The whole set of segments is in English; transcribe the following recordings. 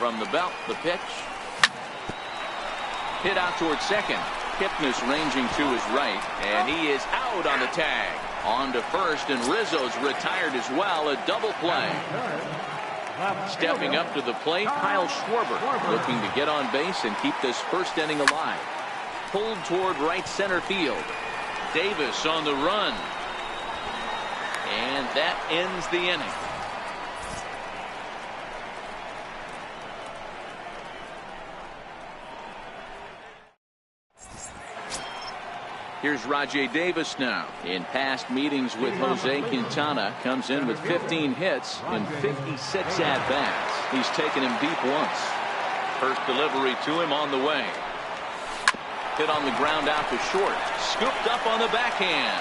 From the belt, the pitch. Hit out towards second. Kipnis ranging to his right, and he is out on the tag. On to first, and Rizzo's retired as well. A double play. Stepping up to the plate, Kyle Schwarber, looking to get on base and keep this first inning alive. Pulled toward right center field. Davis on the run. And that ends the inning. Here's Rajay Davis now. In past meetings with Jose Quintana, comes in with 15 hits and 56 at-bats. He's taken him deep once. First delivery to him on the way. Hit on the ground out to short. Scooped up on the backhand.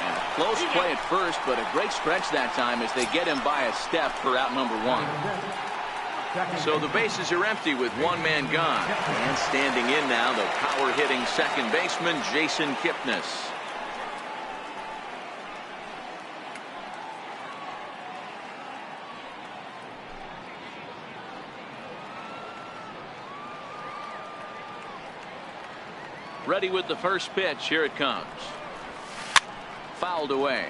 And a close play at first, but a great stretch that time as they get him by a step for out number one. So the bases are empty with one man gone. And standing in now, the power-hitting second baseman, Jason Kipnis. Ready with the first pitch. Here it comes. Fouled away.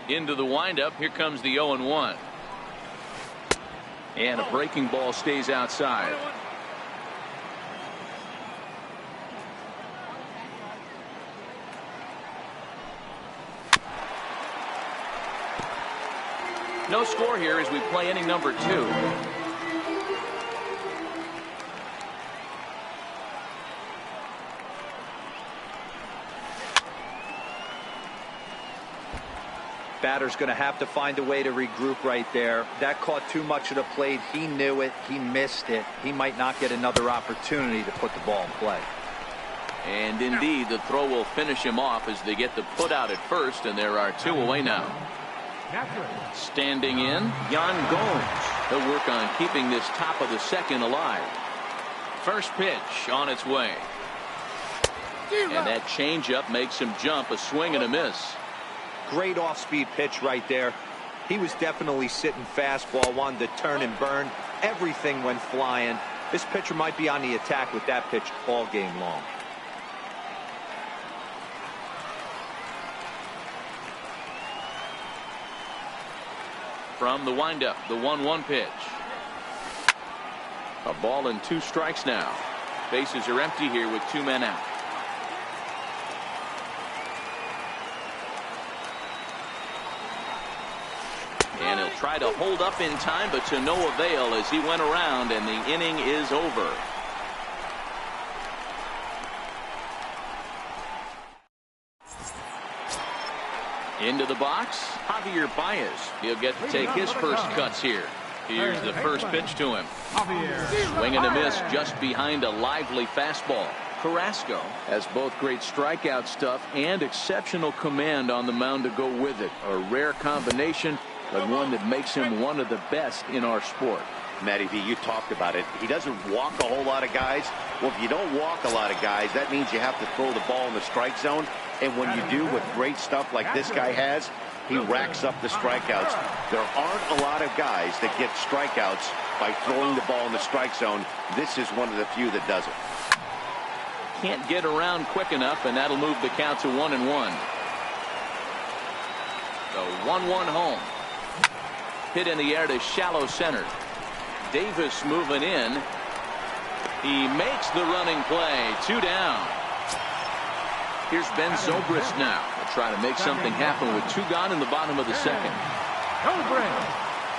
Into the windup. Here comes the 0-1. And a breaking ball stays outside. No score here as we play inning number 2. Batter's going to have to find a way to regroup right there. That caught too much of the plate. He knew it. He missed it. He might not get another opportunity to put the ball in play. And indeed, the throw will finish him off as they get the put out at first, and there are 2 away now. Standing in, Yan Gomes. He'll work on keeping this top of the second alive. First pitch on its way. And that changeup makes him jump. A swing and a miss. Great off-speed pitch right there. He was definitely sitting fastball, wanted to turn and burn. Everything went flying. This pitcher might be on the attack with that pitch all game long. From the windup, the 1-1 pitch. A ball and 2 strikes now. Bases are empty here with 2 men out. And he'll try to hold up in time, but to no avail as he went around, and the inning is over. Into the box, Javier Baez. He'll get to take his first cuts here. Here's the first pitch to him. Swing and a miss just behind a lively fastball. Carrasco has both great strikeout stuff and exceptional command on the mound to go with it. A rare combination, but one that makes him one of the best in our sport. Matty V, you talked about it. He doesn't walk a whole lot of guys. Well, if you don't walk a lot of guys, that means you have to throw the ball in the strike zone. And when you do with great stuff like this guy has, he racks up the strikeouts. There aren't a lot of guys that get strikeouts by throwing the ball in the strike zone. This is one of the few that does it. Can't get around quick enough, and that'll move the count to 1-1. The 1-1 home. Hit in the air to shallow center. Davis moving in. He makes the running play. 2 down. Here's Ben Zobrist now. He'll try to make something happen with 2 gone in the bottom of the second.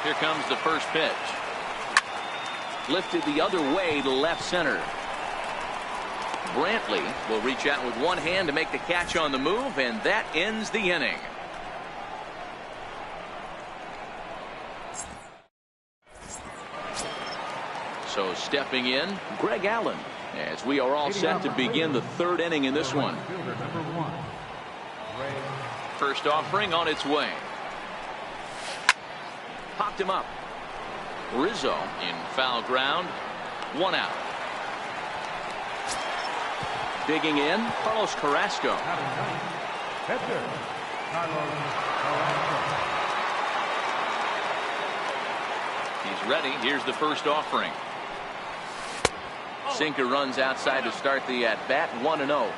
Here comes the first pitch. Lifted the other way to left center. Brantley will reach out with one hand to make the catch on the move, and that ends the inning. So stepping in, Greg Allen, as we are all set to begin the 3rd inning in this one. First offering on its way. Popped him up. Rizzo in foul ground. 1 out. Digging in, Carlos Carrasco. He's ready. Here's the first offering. Sinker runs outside to start the at-bat, 1-0.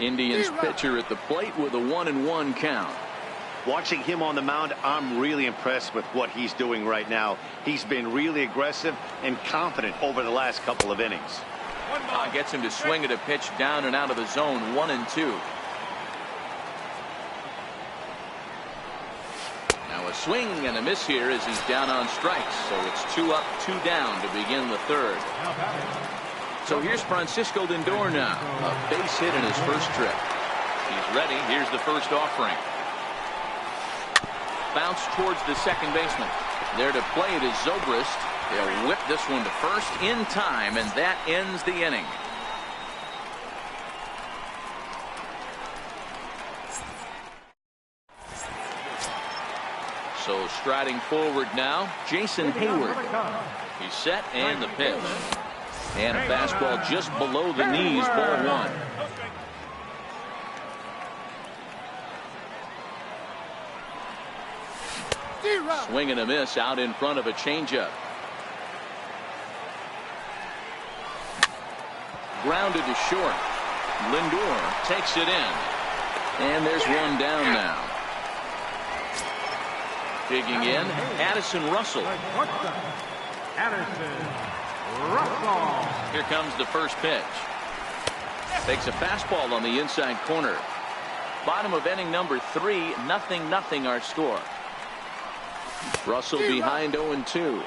Indians pitcher at the plate with a 1-1 count. Watching him on the mound, I'm really impressed with what he's doing right now. He's been really aggressive and confident over the last couple of innings. Gets him to swing at a pitch down and out of the zone, 1-2. Now a swing and a miss here as he's down on strikes. So it's 2 up, 2 down to begin the third. So here's Francisco Lindor now. A base hit in his first trip. He's ready. Here's the first offering. Bounce towards the second baseman. There to play it is Zobrist. They'll whip this one to first in time, and that ends the inning. So striding forward now, Jason Hayward. He's set and the pitch. And a fastball just below the knees, ball 1. Swing and a miss out in front of a changeup. Grounded to short. Lindor takes it in. And there's one down now. Digging in, Addison Russell. Here comes the first pitch. Takes a fastball on the inside corner. Bottom of inning number 3, 0-0 our score. Russell behind 0-2.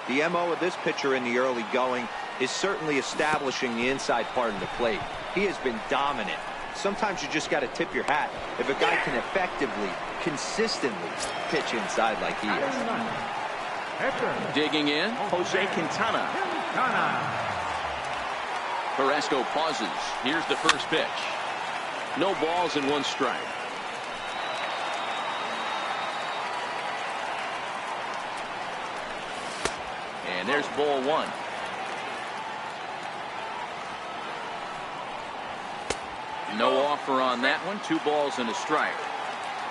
The MO of this pitcher in the early going is certainly establishing the inside part of the plate. He has been dominant. Sometimes you just got to tip your hat if a guy can effectively, consistently pitch inside like he is. Digging in, Jose Quintana. Carrasco pauses. Here's the first pitch. No balls and 1 strike. And there's ball 1. No offer on that one. 2 balls and a strike.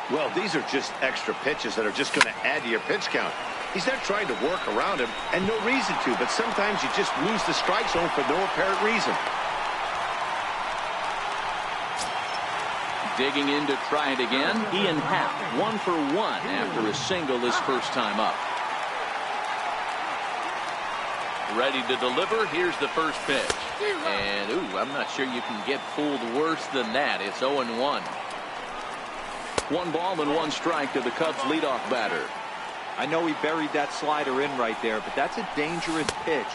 Well, these are just extra pitches that are just going to add to your pitch count. He's not trying to work around him, and no reason to, but sometimes you just lose the strike zone for no apparent reason. Digging in to try it again. Ian Happ, 1 for 1 after a single his first time up. Ready to deliver. Here's the first pitch. And, I'm not sure you can get fooled worse than that. It's 0-1. 1 ball and 1 strike to the Cubs leadoff batter. I know he buried that slider in right there, but that's a dangerous pitch.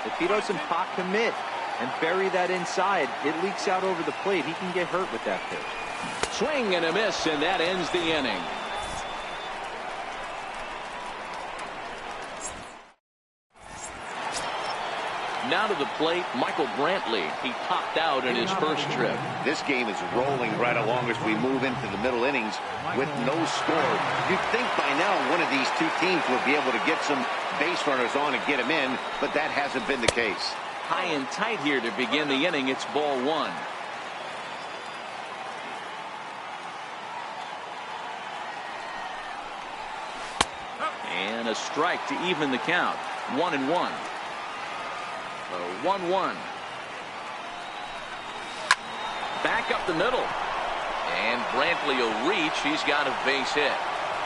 If he doesn't pot commit and bury that inside, it leaks out over the plate. He can get hurt with that pitch. Swing and a miss, and that ends the inning. Now to the plate, Michael Brantley. He popped out in his first trip. This game is rolling right along as we move into the middle innings with no score. You'd think by now one of these 2 teams would be able to get some base runners on and get them in, but that hasn't been the case. High and tight here to begin the inning. It's ball 1. And a strike to even the count. 1-1. 1-1. Back up the middle. And Brantley will reach. He's got a base hit.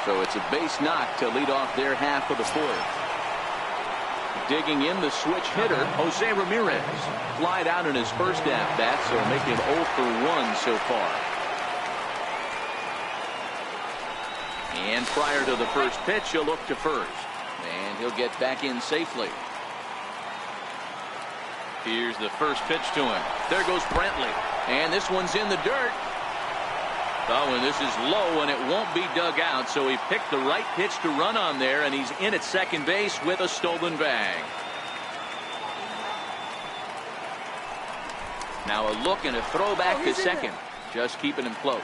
So it's a base knock to lead off their half of the 4th. Digging in the switch hitter, Jose Ramirez. Flied out in his first at-bat, so make him 0 for 1 so far. And prior to the first pitch, he'll look to first. And he'll get back in safely. Here's the first pitch to him. There goes Brantley. And this one's in the dirt. Oh, and this is low, and it won't be dug out, so he picked the right pitch to run on there, and he's in at second base with a stolen bag. Now a look and a throwback to second. Just keeping him close.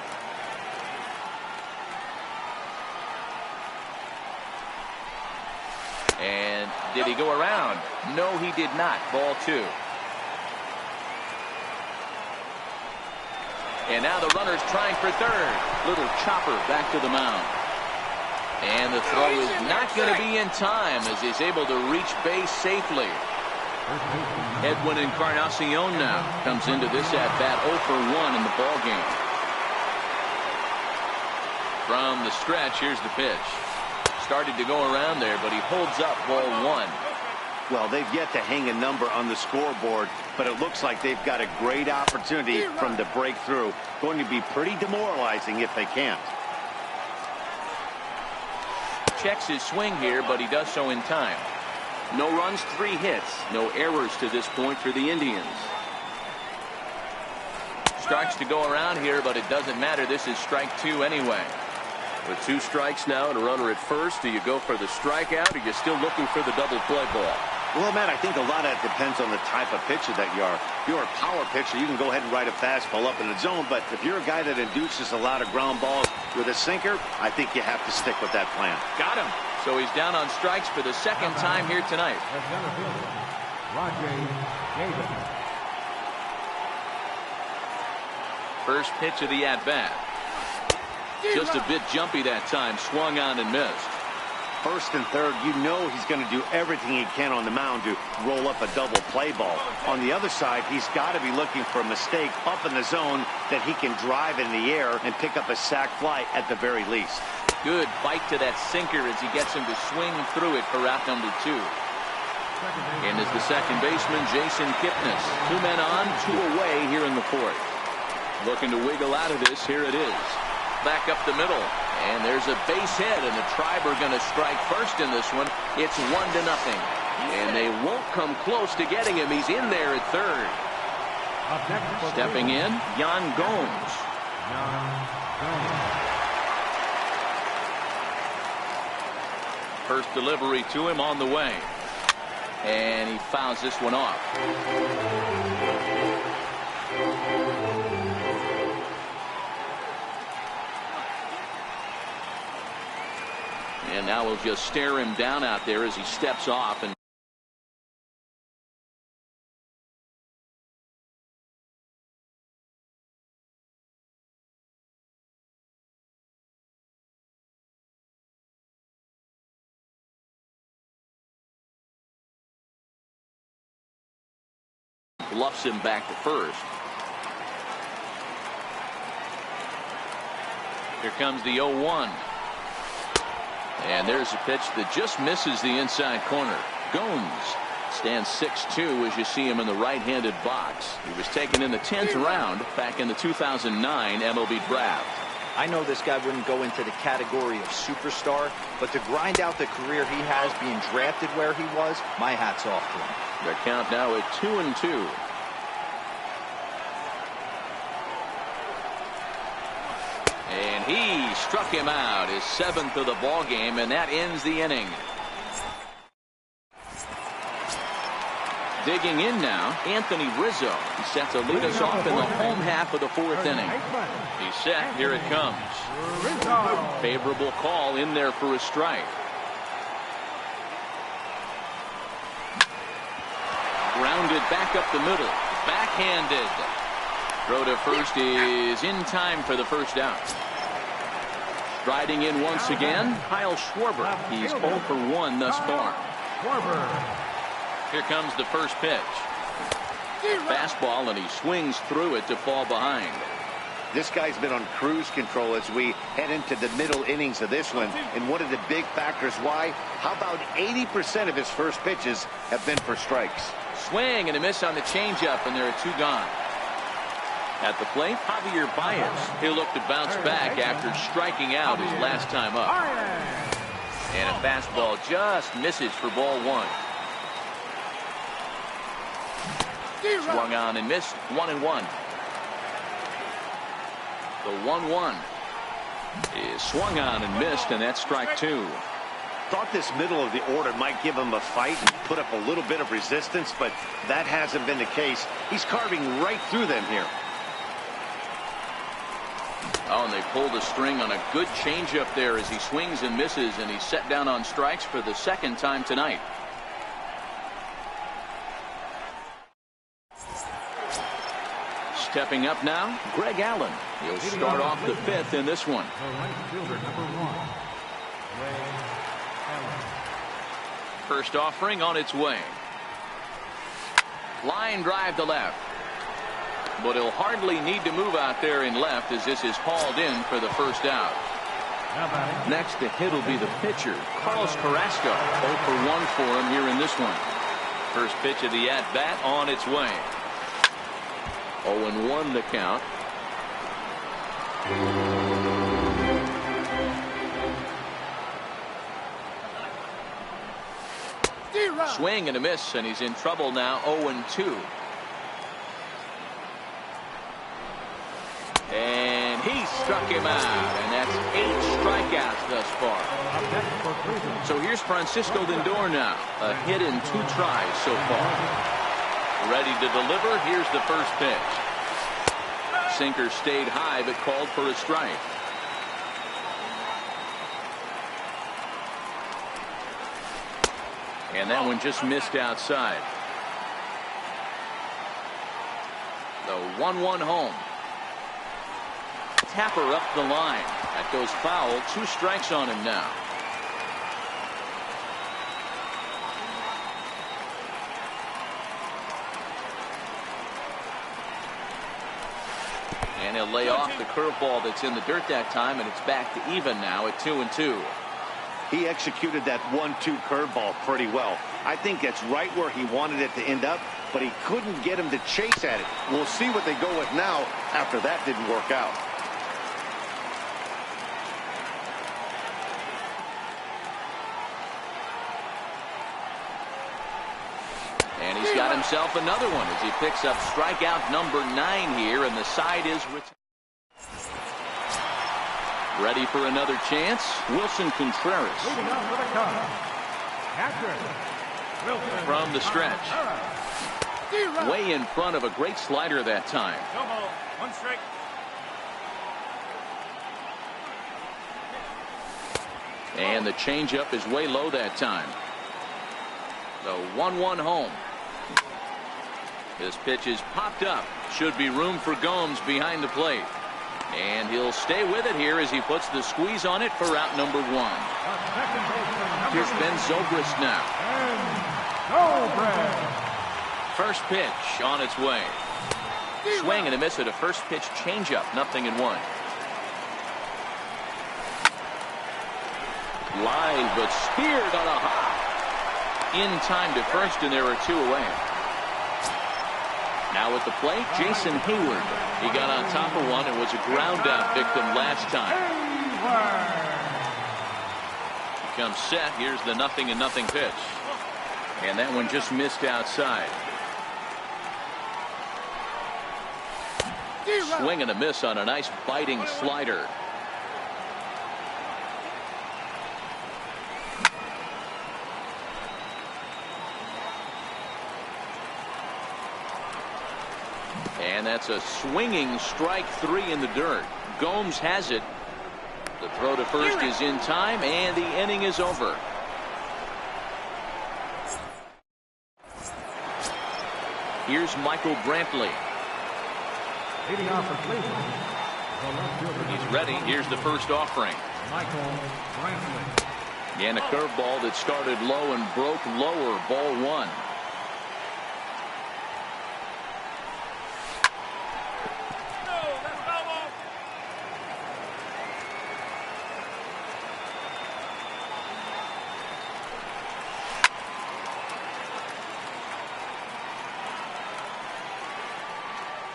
And Did he go around? No, he did not. Ball 2. And now the runner's trying for third. Little chopper back to the mound. And the throw is not going to be in time as he's able to reach base safely. Edwin Encarnacion now comes into this at-bat 0 for 1 in the ballgame. From the stretch, here's the pitch. Started to go around there, but he holds up ball 1. Well, they've yet to hang a number on the scoreboard, but it looks like they've got a great opportunity from the breakthrough. Going to be pretty demoralizing if they can't. Checks his swing here, but he does so in time. No runs, 3 hits. No errors to this point for the Indians. Strikes to go around here, but it doesn't matter. This is strike 2 anyway. With 2 strikes now and a runner at first, do you go for the strikeout or are you still looking for the double play ball? Well, Matt, I think a lot of that depends on the type of pitcher that you are. If you're a power pitcher, you can go ahead and ride a fastball up in the zone. But if you're a guy that induces a lot of ground balls with a sinker, I think you have to stick with that plan. Got him. So he's down on strikes for the second time here tonight. First pitch of the at-bat. Just a bit jumpy that time. Swung on and missed. First and third, you know he's going to do everything he can on the mound to roll up a double play ball. On the other side, he's got to be looking for a mistake up in the zone that he can drive in the air and pick up a sac fly at the very least. Good bite to that sinker as he gets him to swing through it for out number 2. And is the second baseman, Jason Kipnis. 2 men on, 2 away here in the 4th. Looking to wiggle out of this. Here it is. Back up the middle. And there's a base hit, and the Tribe are going to strike first in this one. It's 1-0. And they won't come close to getting him. He's in there at third. Stepping in, Yan Gomes. First delivery to him on the way. And he fouls this one off. And now we'll just stare him down out there as he steps off. And bluffs him back to first. Here comes the 0-1. And there's a pitch that just misses the inside corner. Gomes stands 6'2" as you see him in the right-handed box. He was taken in the 10th round back in the 2009 MLB draft. I know this guy wouldn't go into the category of superstar, but to grind out the career he has being drafted where he was, my hat's off to him. The count now at 2-2. And he struck him out, his 7th of the ball game, and that ends the inning. Digging in now, Anthony Rizzo. He's set to lead us off in the home half of the 4th inning. He's set. Here it comes. Favorable call in there for a strike. Grounded back up the middle. Backhanded. Throw to first is in time for the first out. Striding in once again, Kyle Schwarber. He's 0 for 1 thus far. Here comes the first pitch. Fastball, and he swings through it to fall behind. This guy's been on cruise control as we head into the middle innings of this one. And one of the big factors why, how about 80% of his first pitches have been for strikes? Swing and a miss on the changeup, and there are 2 gone. At the plate, Javier Baez. He'll look to bounce back after striking out his last time up. And a fastball just misses for ball 1. Swung on and missed. 1-1. The 1-1 is swung on and missed, and that's strike 2. Thought this middle of the order might give him a fight and put up a little bit of resistance, but that hasn't been the case. He's carving right through them here. Oh, and they pulled a string on a good changeup there as he swings and misses, and he's set down on strikes for the 2nd time tonight. Stepping up now, Greg Allen. He'll start off the fifth in this one. First offering on its way. Line drive to left. But he'll hardly need to move out there in left as this is hauled in for the first out. Next to hit will be the pitcher, Carlos Carrasco. 0 for 1 for him here in this one. First pitch of the at-bat on its way. 0-1 the count. Swing and a miss, and he's in trouble now. 0-2. And he struck him out, and that's 8 strikeouts thus far. So here's Francisco Lindor now. A hit in 2 tries so far. Ready to deliver. Here's the first pitch. Sinker stayed high, but called for a strike. And that one just missed outside. The 1-1 home. Tapper up the line. That goes foul. 2 strikes on him now. And he'll lay off the curveball that's in the dirt that time, and it's back to even now at 2-2. He executed that 1-2 curveball pretty well. I think that's right where he wanted it to end up, but he couldn't get him to chase at it. We'll see what they go with now after that didn't work out. And he's got himself another one as he picks up strikeout number 9 here, and the side is ready for another chance. Wilson Contreras from the stretch. Way in front of a great slider that time. 1 strike. And the changeup is way low that time. The 1-1 home. This pitch is popped up. Should be room for Gomes behind the plate. And he'll stay with it here as he puts the squeeze on it for out number 1. Here's Ben Zobrist now. First pitch on its way. Swing and a miss at a first pitch changeup. 0-1. Line, but speared on a hop. In time to first, and there are 2 away. Now at the plate, Jason Hayward. He got on top of one and was a ground out victim last time. He comes set. Here's the 0-0 pitch. And that one just missed outside. Swing and a miss on a nice biting slider. And that's a swinging strike 3 in the dirt. Gomes has it. The throw to first is in time, and the inning is over. Here's Michael Brantley. He's ready. Here's the first offering. And a curveball that started low and broke lower. Ball 1.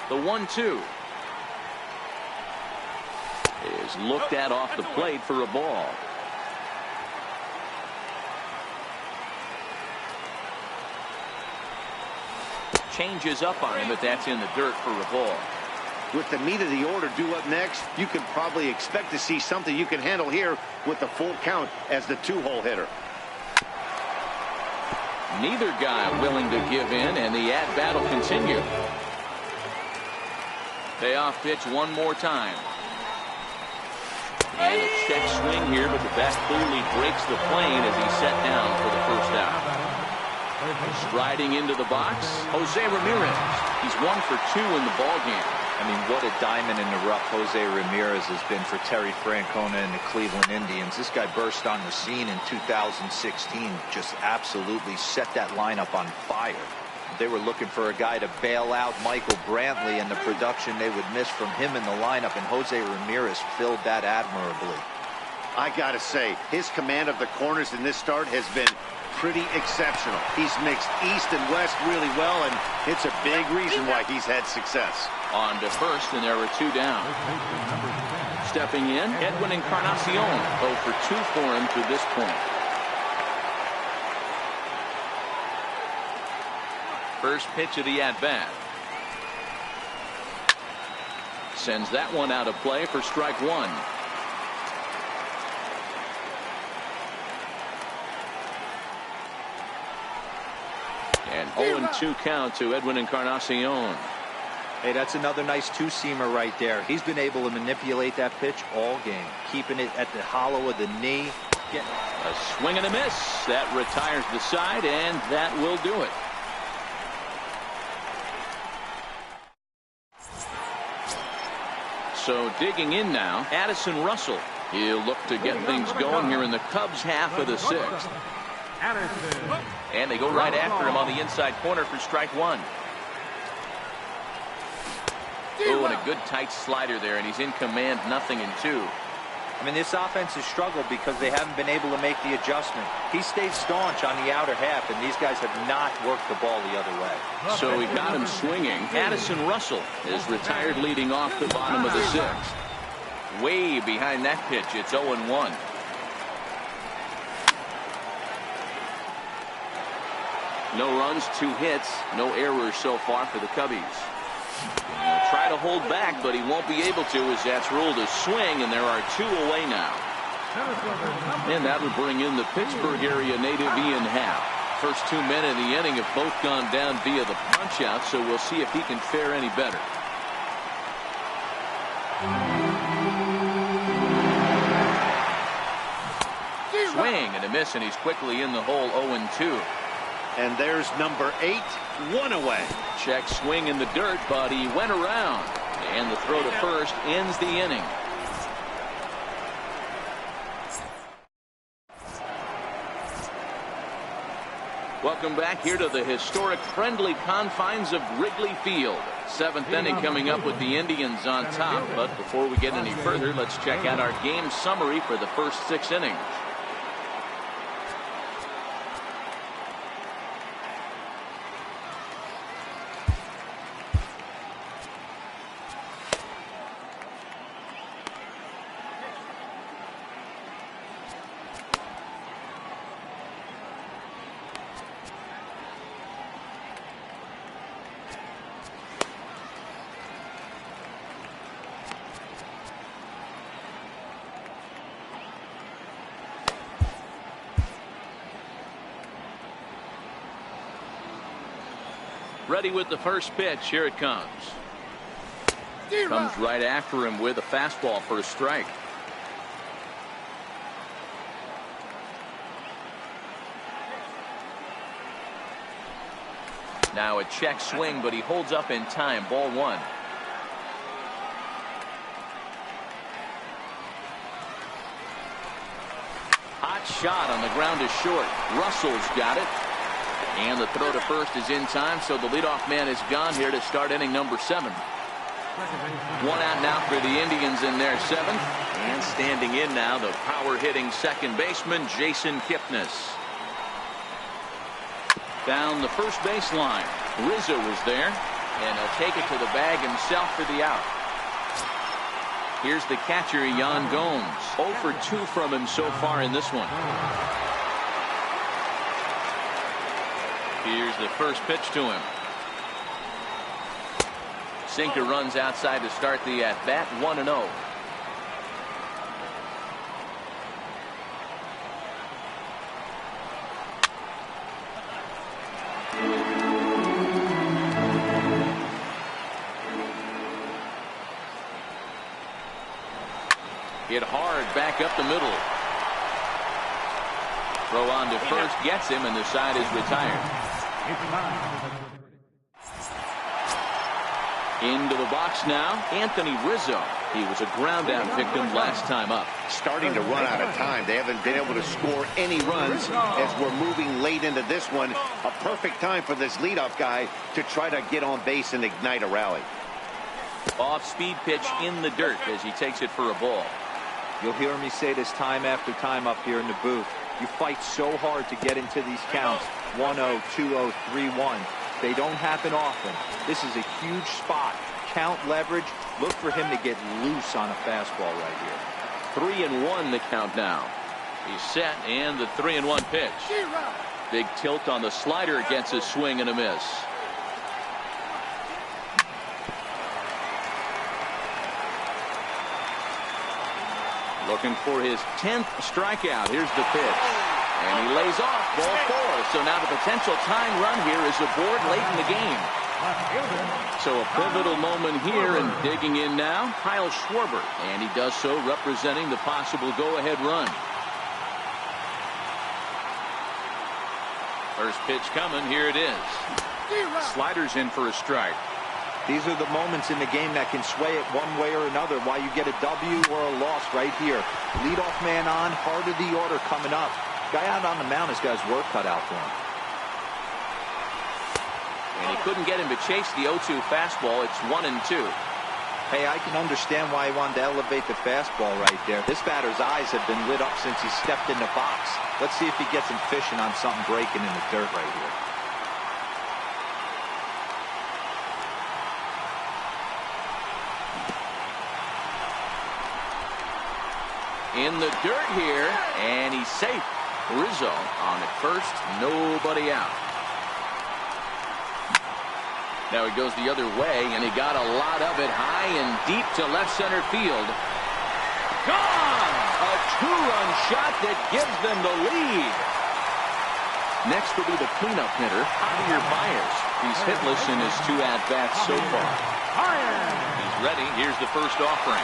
The 1-2 is looked at off the plate for a ball. Changes up on him, but that's in the dirt for a ball. With the meat of the order due up next, you can probably expect to see something you can handle here with the full count as the 2-hole hitter. Neither guy willing to give in, and the at-bat will continue. Payoff pitch one more time. And a check swing here, but the bat clearly breaks the plane as he's set down for the first out. Striding into the box, Jose Ramirez. He's 1 for 2 in the ballgame. I mean, what a diamond in the rough Jose Ramirez has been for Terry Francona and the Cleveland Indians. This guy burst on the scene in 2016, just absolutely set that lineup on fire. They were looking for a guy to bail out Michael Brantley and the production they would miss from him in the lineup, and Jose Ramirez filled that admirably. I gotta say, his command of the corners in this start has been pretty exceptional. He's mixed east and west really well, and it's a big reason why he's had success. On to first, and there are 2 down. Stepping in, Edwin Encarnacion. 0 for 2 for him to this point. First pitch of the at-bat. Sends that one out of play for strike 1. And 0-2 count to Edwin Encarnacion. Hey, that's another nice two-seamer right there. He's been able to manipulate that pitch all game, keeping it at the hollow of the knee. A swing and a miss. That retires the side, and that will do it. So digging in now, Addison Russell. He'll look to get things going here in the Cubs' half of the 6th. And they go right after him on the inside corner for strike 1. Oh, and a good tight slider there, and he's in command, 0-2. I mean, this offense has struggled because they haven't been able to make the adjustment. He stayed staunch on the outer half, and these guys have not worked the ball the other way. So he got him swinging. Addison Russell is retired leading off the bottom of the 6th. Way behind that pitch, it's 0-1. No runs, 2 hits, no errors so far for the Cubbies. He'll try to hold back, but he won't be able to, as that's ruled a swing, and there are 2 away now. And that will bring in the Pittsburgh area native Ian Happ. First 2 men in the inning have both gone down via the punch-out, so we'll see if he can fare any better. Swing and a miss, and he's quickly in the hole, 0-2. And there's number 8, 1 away. Check swing in the dirt, but he went around. And the throw to first ends the inning. Welcome back here to the historic friendly confines of Wrigley Field. 7th inning coming up with the Indians on top. But before we get any further, let's check out our game summary for the first 6 innings. Ready with the first pitch. Here it comes. Comes right after him with a fastball for a strike. Now a check swing, but he holds up in time. Ball 1. Hot shot on the ground is short. Russell's got it. And the throw to first is in time, so the leadoff man is gone here to start inning number 7. 1 out now for the Indians in their 7th. And standing in now, the power-hitting second baseman, Jason Kipnis. Down the first baseline. Rizzo was there, and he'll take it to the bag himself for the out. Here's the catcher, Yan Gomes. 0 for 2 from him so far in this one. Here's the first pitch to him. Sinker runs outside to start the at-bat, 1-0. Hit hard back up the middle. Throw on to first gets him, and the side is retired. Into the box now, Anthony Rizzo. He was a ground out victim last time up. Starting to run out of time. They haven't been able to score any runs as we're moving late into this one. A perfect time for this leadoff guy to try to get on base and ignite a rally. Off-speed pitch in the dirt as he takes it for a ball. You'll hear me say this time after time up here in the booth. You fight so hard to get into these counts. 1-0, 2-0, 3-1. They don't happen often. This is a huge spot. Count leverage. Look for him to get loose on a fastball right here. 3-1 the count now. He's set, and the 3-1 pitch. Big tilt on the slider, gets a swing and a miss. Looking for his 10th strikeout. Here's the pitch. And he lays off, ball 4. So now the potential tying run here is aboard late in the game. So a pivotal moment here, and digging in now, Kyle Schwarber. And he does so representing the possible go-ahead run. First pitch coming. Here it is. Sliders in for a strike. These are the moments in the game that can sway it one way or another, why you get a W or a loss right here. Leadoff man on, heart of the order coming up. Guy out on the mound has got his work cut out for him. And he couldn't get him to chase the 0-2 fastball. It's 1-2. Hey, I can understand why he wanted to elevate the fastball right there. This batter's eyes have been lit up since he stepped in the box. Let's see if he gets him fishing on something breaking in the dirt right here. In the dirt here, and he's safe. Rizzo on at first, nobody out. Now he goes the other way, and he got a lot of it high and deep to left center field. Gone! A 2-run shot that gives them the lead. Next will be the cleanup hitter, Javier Baez. He's hitless in his 2 at-bats so far. He's ready. Here's the first offering.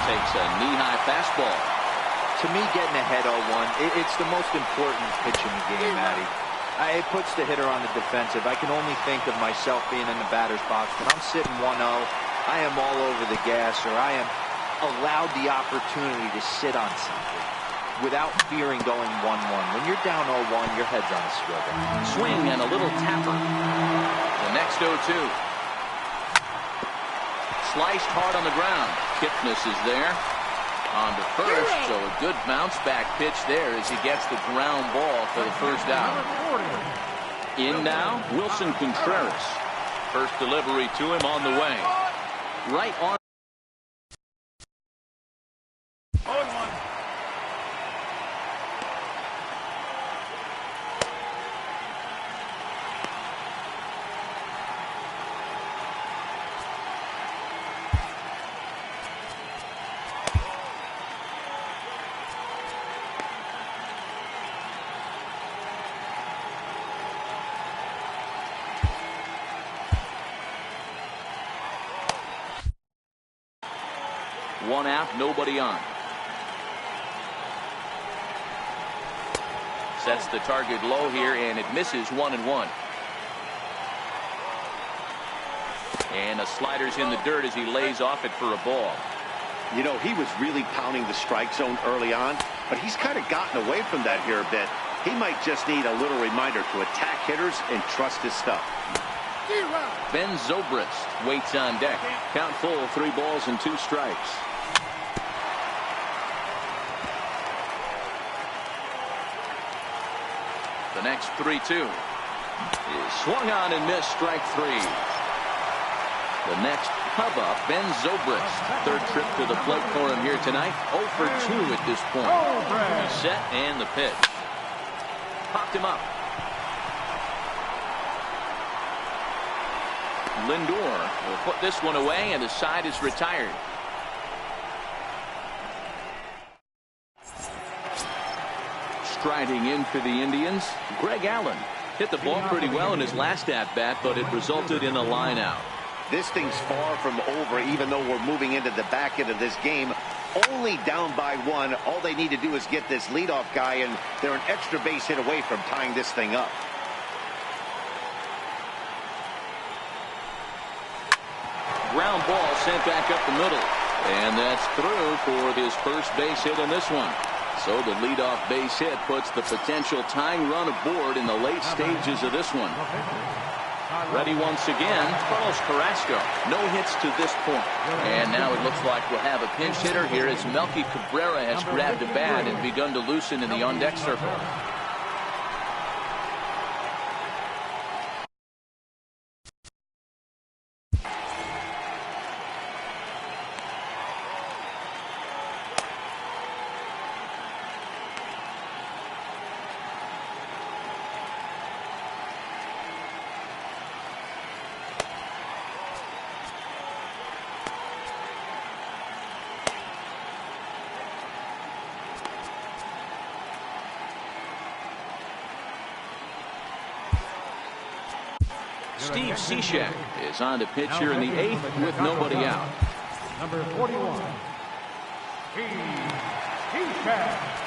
Takes a knee-high fastball. To me, getting ahead 0-1, it's the most important pitch in the game, Matty. It puts the hitter on the defensive. I can only think of myself being in the batter's box. When I'm sitting 1-0, I am all over the gas, or I am allowed the opportunity to sit on something without fearing going 1-1. When you're down 0-1, your head's on a swivel. Swing and a little tapper. The next 0-2. Sliced hard on the ground. Kipnis is there. On to first, so a good bounce back pitch there as he gets the ground ball for the first out. In now, Wilson Contreras. First delivery to him on the way. Right on. One out, nobody on. Sets the target low here, and it misses 1-1. And a slider's in the dirt as he lays off it for a ball. You know, he was really pounding the strike zone early on, but he's kind of gotten away from that here a bit. He might just need a little reminder to attack hitters and trust his stuff. Ben Zobrist waits on deck. Count full, 3 balls and 2 strikes. The next 3-2 is swung on and missed, strike 3. The next hub up, Ben Zobrist. 3rd trip to the plate for him here tonight. 0 for 2 at this point. He's set, and the pitch. Popped him up. Lindor will put this one away, and the side is retired. Striding in for the Indians, Greg Allen. Hit the ball pretty well in his last at-bat, but it resulted in a line out. This thing's far from over, even though we're moving into the back end of this game. Only down by 1. All they need to do is get this leadoff guy, and they're an extra base hit away from tying this thing up. ground ball sent back up the middle. And that's through for his first base hit in this one. So the leadoff base hit puts the potential tying run aboard in the late stages of this one. Ready once again, Carlos Carrasco. No hits to this point. And now it looks like we'll have a pinch hitter here as Melky Cabrera has grabbed a bat and begun to loosen in the on-deck circle. Steve Cishek is on to pitch here in the 8th with nobody out. Number 41, Steve Cishek.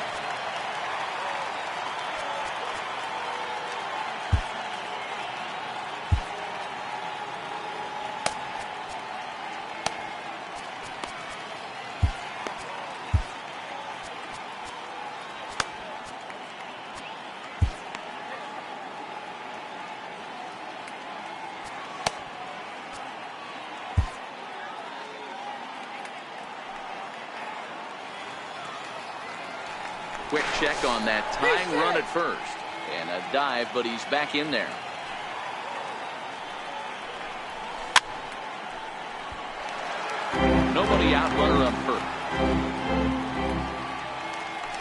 Quick check on that tying run at first. And a dive, but he's back in there. Nobody out, runner up first.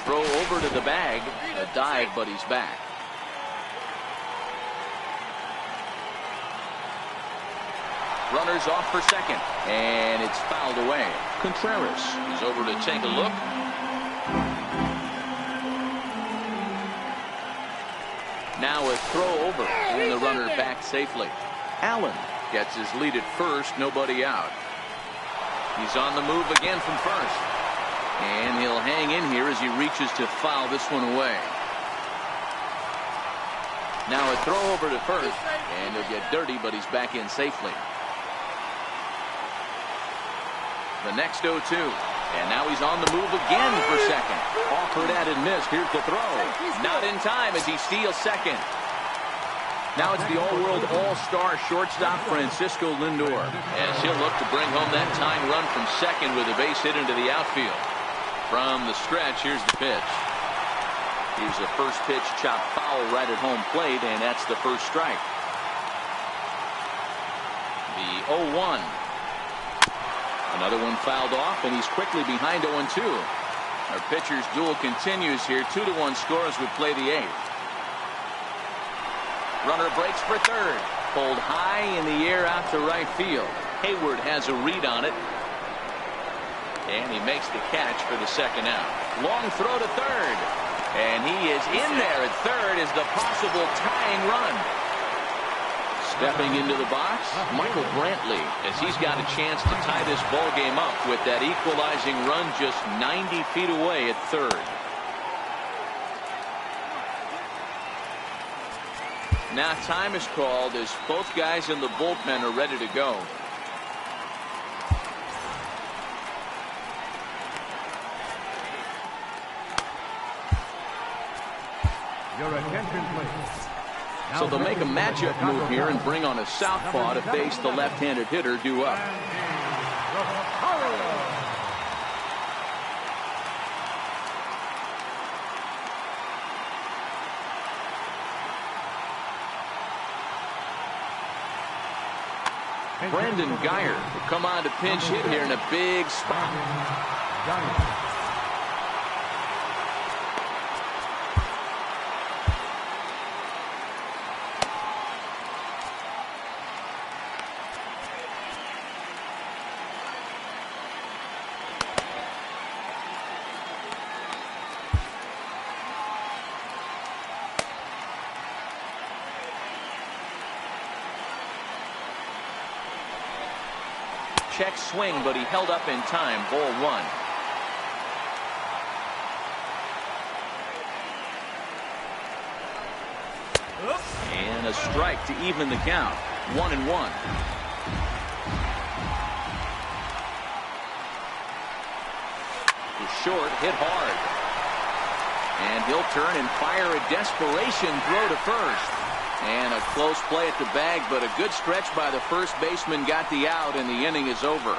Throw over to the bag. A dive, but he's back. Runners off for second. And it's fouled away. Contreras is over to take a look. Now a throw over, and the runner back safely. Allen gets his lead at first, nobody out. He's on the move again from first. And he'll hang in here as he reaches to foul this one away. Now a throw over to first, and he'll get dirty, but he's back in safely. The next 0-2. And now he's on the move again for second. Offered at and missed. Here's the throw. Not in time as he steals second. Now it's the all-world all-star shortstop Francisco Lindor as he'll look to bring home that tying run from second with a base hit into the outfield. From the stretch, here's the pitch. Here's the first pitch chopped foul right at home plate, and that's the first strike. The 0-1. Another one fouled off, and he's quickly behind 0-2. Our pitcher's duel continues here. 2-1 score as we play the 8th. Runner breaks for third. Pulled high in the air out to right field. Hayward has a read on it. And he makes the catch for the second out. Long throw to third. And he is in there at third as the possible tying run. Stepping into the box, Michael Brantley, as he's got a chance to tie this ball game up with that equalizing run just 90 feet away at third. Now time is called as both guys in the bullpen are ready to go. Your attention, please. So they'll make a matchup move here and bring on a southpaw to face the left-handed hitter due up. Brandon Guyer will come on to pinch hit here in a big spot. Check swing, but he held up in time. Ball 1. And a strike to even the count. 1-1. is short, hit hard. And he'll turn and fire a desperation throw to first. And a close play at the bag, but a good stretch by the first baseman got the out, and the inning is over.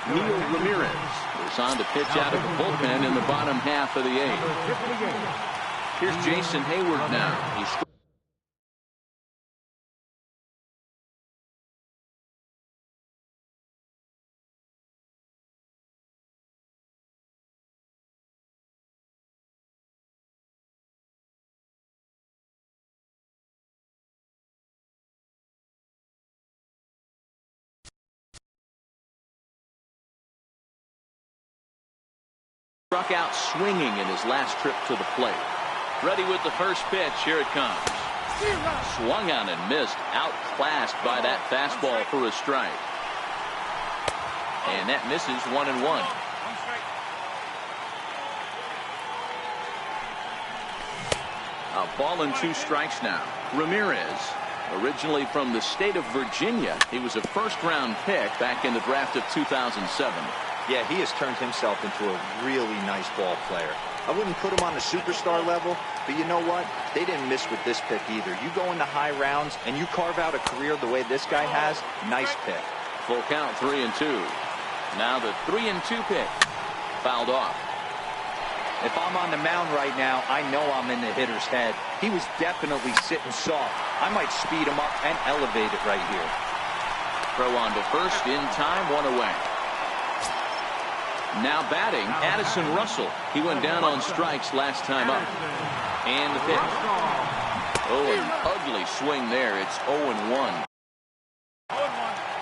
Neil Ramirez is on to pitch out of the bullpen in the bottom half of the eighth. Here's Jason Hayward now. He's struck out swinging in his last trip to the plate. Ready with the first pitch. Here it comes. Swung on and missed. Outclassed by that fastball for a strike. And that misses 1-1. A ball and 2 strikes now. Ramirez, originally from the state of Virginia. He was a first-round pick back in the draft of 2007. Yeah, he has turned himself into a really nice ball player. I wouldn't put him on the superstar level, but you know what? They didn't miss with this pick either. You go into high rounds and you carve out a career the way this guy has, nice pick. Full count, 3-2. Now the 3-2 pick. Fouled off. If I'm on the mound right now, I know I'm in the hitter's head. He was definitely sitting soft. I might speed him up and elevate it right here. Throw on to first in time, 1 away. Now batting, Addison Russell. He went down on strikes last time up. And the pitch. Oh, an ugly swing there. It's 0-1.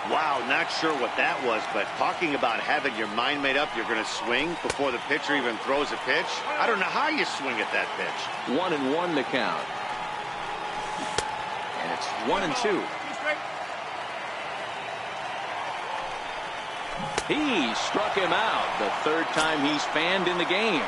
Wow, not sure what that was, but talking about having your mind made up, you're going to swing before the pitcher even throws a pitch. I don't know how you swing at that pitch. 1-1 the count. And it's 1-2. He struck him out the third time he's fanned in the game.